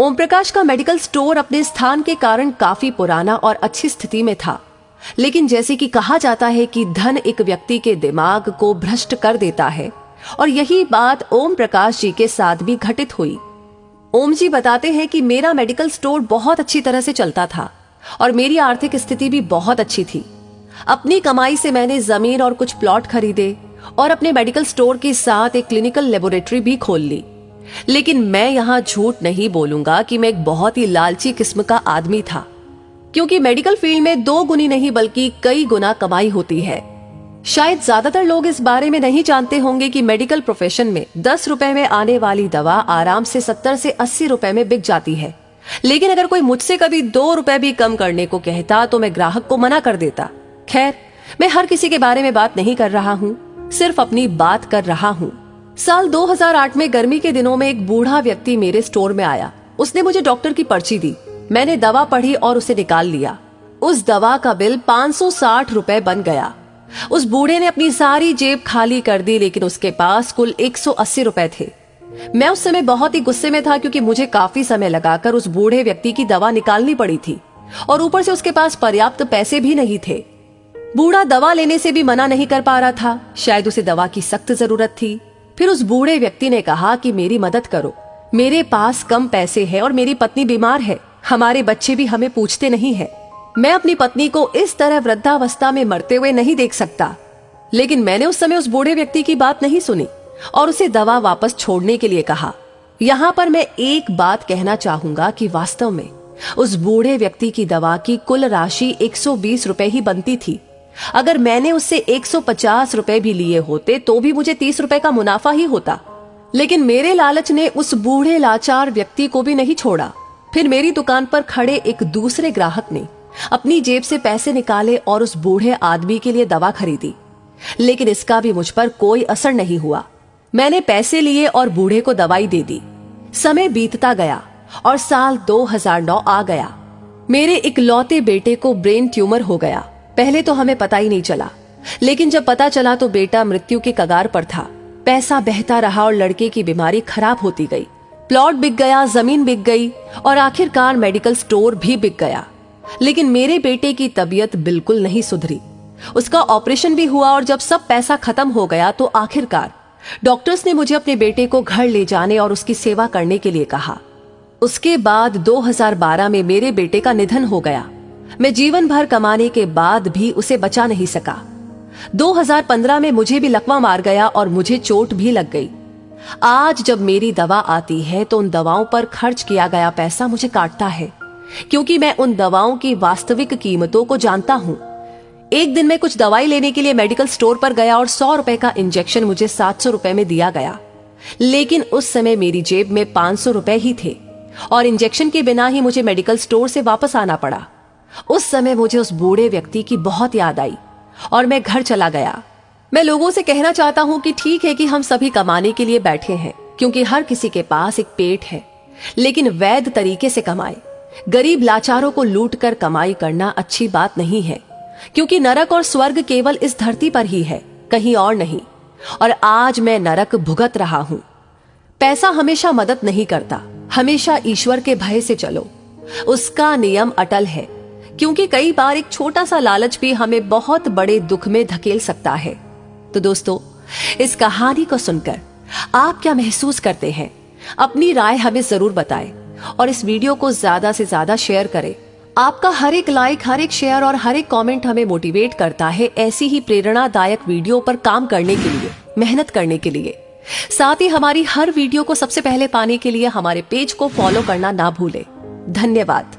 ओम प्रकाश का medical store अपने स्थान के कारण काफी पुराना और अच्छी स्थिति में था, लेकिन जैसे कि कहा जाता है कि धन एक व्यक्ति के दिमाग को भ्रष्ट कर देता है, और यही बात ओम प्रकाश जी के साथ भी घटित हुई। ओम जी बताते हैं कि मेरा मेडिकल स्टोर बहुत अच्छी तरह से चलता था और मेरी आर्थिक स्थिति भी बहुत अच्छी थी। अपनी कमाई से मैंने जमीन और कुछ प्लॉट खरीदे और अपने मेडिकल स्टोर के साथ एक क्लिनिकल लेबोरेटरी भी खोल ली। लेकिन मैं यहाँ झूठ नहीं बोलूंगा कि मैं एक बहुत ही लालची किस्म का आदमी था, क्योंकि मेडिकल फील्ड में 2 गुनी नहीं बल्कि कई गुना कमाई होती है। शायद ज्यादातर लोग इस बारे में नहीं जानते होंगे कि मेडिकल प्रोफेशन में 10 रुपए में आने वाली दवा आराम से 70 से 80 रुपए में बिक जाती है। लेकिन अगर कोई मुझसे कभी 2 रुपए भी कम करने को कहता तो मैं ग्राहक को मना कर देता। खैर, मैं हर किसी के बारे में बात नहीं कर रहा हूँ, सिर्फ अपनी बात कर रहा हूँ। साल 2008 में गर्मी के दिनों में एक बूढ़ा व्यक्ति मेरे स्टोर में आया। उसने मुझे डॉक्टर की पर्ची दी। मैंने दवा पढ़ी और उसे निकाल लिया। उस दवा का बिल 560 रुपए बन गया। उस बूढ़े ने अपनी सारी जेब खाली कर दी, लेकिन उसके पास कुल 180 रुपए थे। मैं उस समय बहुत ही गुस्से में था, क्योंकि मुझे काफी समय लगाकर उस बूढ़े व्यक्ति की दवा निकालनी पड़ी थी और ऊपर से उसके पास पर्याप्त पैसे भी नहीं थे। बूढ़ा दवा लेने से भी मना नहीं कर पा रहा था, शायद उसे दवा की सख्त जरूरत थी। फिर उस बूढ़े व्यक्ति ने कहा कि मेरी मदद करो, मेरे पास कम पैसे हैं और मेरी पत्नी बीमार है, हमारे बच्चे भी हमें पूछते नहीं है। मैं अपनी पत्नी को इस तरह वृद्धावस्था में मरते हुए नहीं देख सकता। लेकिन मैंने उस समय उस बूढ़े व्यक्ति की बात नहीं सुनी और उसे दवा वापस छोड़ने के लिए कहा। यहाँ पर मैं एक बात कहना चाहूंगा कि वास्तव में उस बूढ़े व्यक्ति की दवा की कुल राशि 120 रुपए ही बनती थी। अगर मैंने उससे 150 रुपए भी लिए होते तो भी मुझे 30 रुपए का मुनाफा ही होता। लेकिन मेरे लालच ने उस बूढ़े लाचार व्यक्ति को भी नहीं छोड़ा। फिर मेरी दुकान पर खड़े एक दूसरे ग्राहक ने अपनी जेब से पैसे निकाले और उस बूढ़े आदमी के लिए दवा खरीदी, लेकिन इसका भी मुझ पर कोई असर नहीं हुआ। मैंने पैसे लिए और बूढ़े को दवाई दे दी। समय बीतता गया और साल 2009 आ गया। मेरे इकलौते बेटे को ब्रेन ट्यूमर हो गया। पहले तो हमें पता ही नहीं चला, लेकिन जब पता चला तो बेटा मृत्यु के कगार पर था। पैसा बहता रहा और लड़के की बीमारी खराब होती गई। प्लॉट बिक गया, जमीन बिक गई और आखिरकार मेडिकल स्टोर भी बिक गया। लेकिन मेरे बेटे की तबीयत बिल्कुल नहीं सुधरी। उसका ऑपरेशन भी हुआ और जब सब पैसा खत्म हो गया तो आखिरकार डॉक्टर्स ने मुझे अपने बेटे को घर ले जाने और उसकी सेवा करने के लिए कहा। उसके बाद 2012 में मेरे बेटे का निधन हो गया। मैं जीवन भर कमाने के बाद भी उसे बचा नहीं सका। 2015 में मुझे भी लकवा मार गया और मुझे चोट भी लग गई। आज जब मेरी दवा आती है तो उन दवाओं पर खर्च किया गया पैसा मुझे काटता है, क्योंकि मैं उन दवाओं की वास्तविक कीमतों को जानता हूँ। एक दिन मैं कुछ दवाई लेने के लिए मेडिकल स्टोर पर गया और 100 रुपए का इंजेक्शन मुझे 700 रुपए में दिया गया। लेकिन उस समय मेरी जेब में 500 रुपए ही थे और इंजेक्शन के बिना ही मुझे मेडिकल स्टोर से वापस आना पड़ा। उस समय मुझे उस बूढ़े व्यक्ति की बहुत याद आई और मैं घर चला गया। मैं लोगों से कहना चाहता हूँ कि ठीक है कि हम सभी कमाने के लिए बैठे हैं, क्योंकि हर किसी के पास एक पेट है, लेकिन वैध तरीके से कमाए। गरीब लाचारों को लूट कर कमाई करना अच्छी बात नहीं है, क्योंकि नरक और स्वर्ग केवल इस धरती पर ही है, कहीं और नहीं। और आज मैं नरक भुगत रहा हूँ। पैसा हमेशा मदद नहीं करता, हमेशा ईश्वर के भय से चलो, उसका नियम अटल है। क्योंकि कई बार एक छोटा सा लालच भी हमें बहुत बड़े दुख में धकेल सकता है। तो दोस्तों, इस कहानी को सुनकर आप क्या महसूस करते हैं? अपनी राय हमें जरूर बताएं और इस वीडियो को ज्यादा से ज्यादा शेयर करें। आपका हर एक लाइक, हर एक शेयर और हर एक कमेंट हमें मोटिवेट करता है ऐसी ही प्रेरणादायक वीडियो पर काम करने के लिए, मेहनत करने के लिए। साथ ही हमारी हर वीडियो को सबसे पहले पाने के लिए हमारे पेज को फॉलो करना ना भूलें। धन्यवाद।